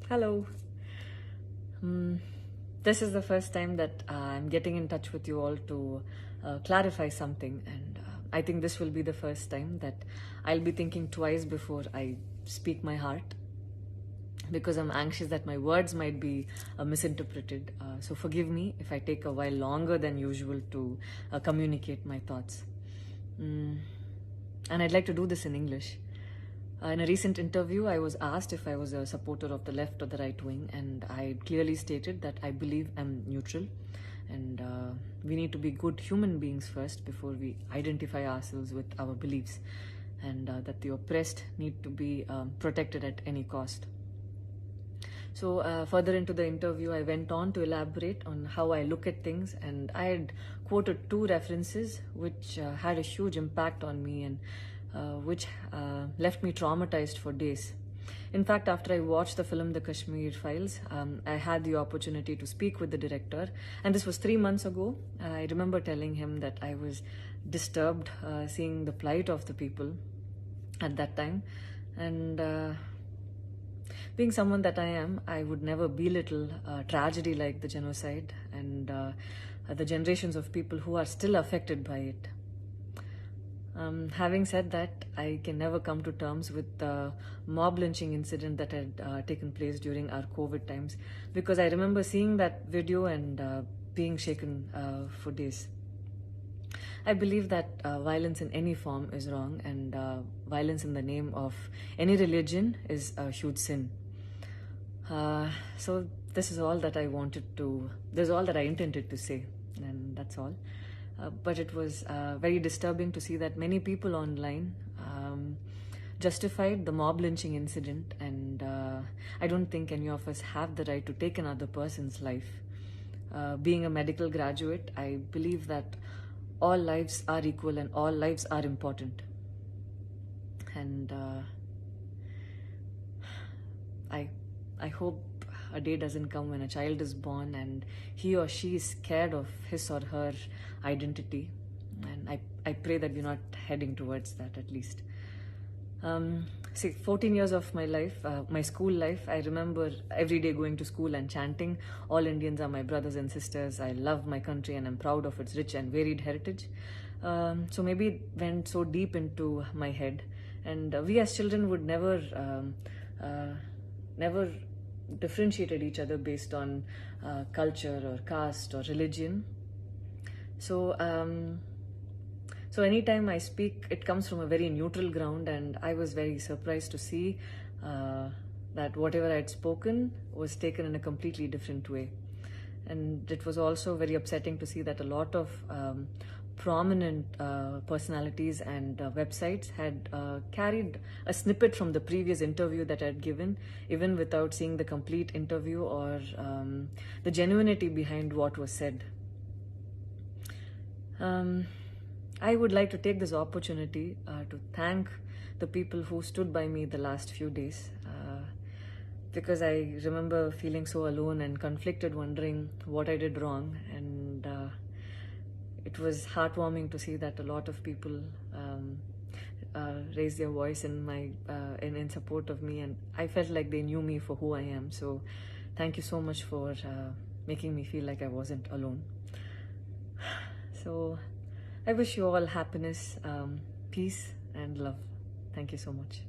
Hello. Hmm. This is the first time that I'm getting in touch with you all to clarify something, and I think this will be the first time that I'll be thinking twice before I speak my heart, because I'm anxious that my words might be misinterpreted. So forgive me if I take a while longer than usual to communicate my thoughts. And I'd like to do this in English. In a recent interview, I was asked if I was a supporter of the left or the right wing, and I clearly stated that I believe I'm neutral, and we need to be good human beings first before we identify ourselves with our beliefs, and that the oppressed need to be protected at any cost. So further into the interview, I went on to elaborate on how I look at things, and I had quoted two references which had a huge impact on me, and which left me traumatized for days. In fact, after I watched the film The Kashmir Files, I had the opportunity to speak with the director, and this was 3 months ago. I remember telling him that I was disturbed seeing the plight of the people at that time, and being someone that I am, I would never belittle tragedy like the genocide and the generations of people who are still affected by it. Having said that, I can never come to terms with the mob lynching incident that had taken place during our COVID times, because I remember seeing that video and being shaken for days. I believe that violence in any form is wrong, and violence in the name of any religion is a huge sin. So this is all that I this is all that I intended to say, and that's all. But it was very disturbing to see that many people online justified the mob lynching incident, and I don't think any of us have the right to take another person's life. Being a medical graduate, I believe that all lives are equal and all lives are important. And I hope a day doesn't come when a child is born and he or she is scared of his or her identity. And I pray that we're not heading towards that, at least. 14 years of my life, my school life, I remember every day going to school and chanting, "All Indians are my brothers and sisters. I love my country and I'm proud of its rich and varied heritage." So maybe it went so deep into my head. And we as children would never differentiated each other based on culture or caste or religion. So anytime I speak, it comes from a very neutral ground, and I was very surprised to see that whatever I had spoken was taken in a completely different way. And it was also very upsetting to see that a lot of prominent personalities and websites had carried a snippet from the previous interview that I had given, even without seeing the complete interview or the genuinity behind what was said. I would like to take this opportunity to thank the people who stood by me the last few days, because I remember feeling so alone and conflicted, wondering what I did wrong. And it was heartwarming to see that a lot of people raised their voice in support of me, and I felt like they knew me for who I am. So thank you so much for making me feel like I wasn't alone. So I wish you all happiness, peace, and love. Thank you so much.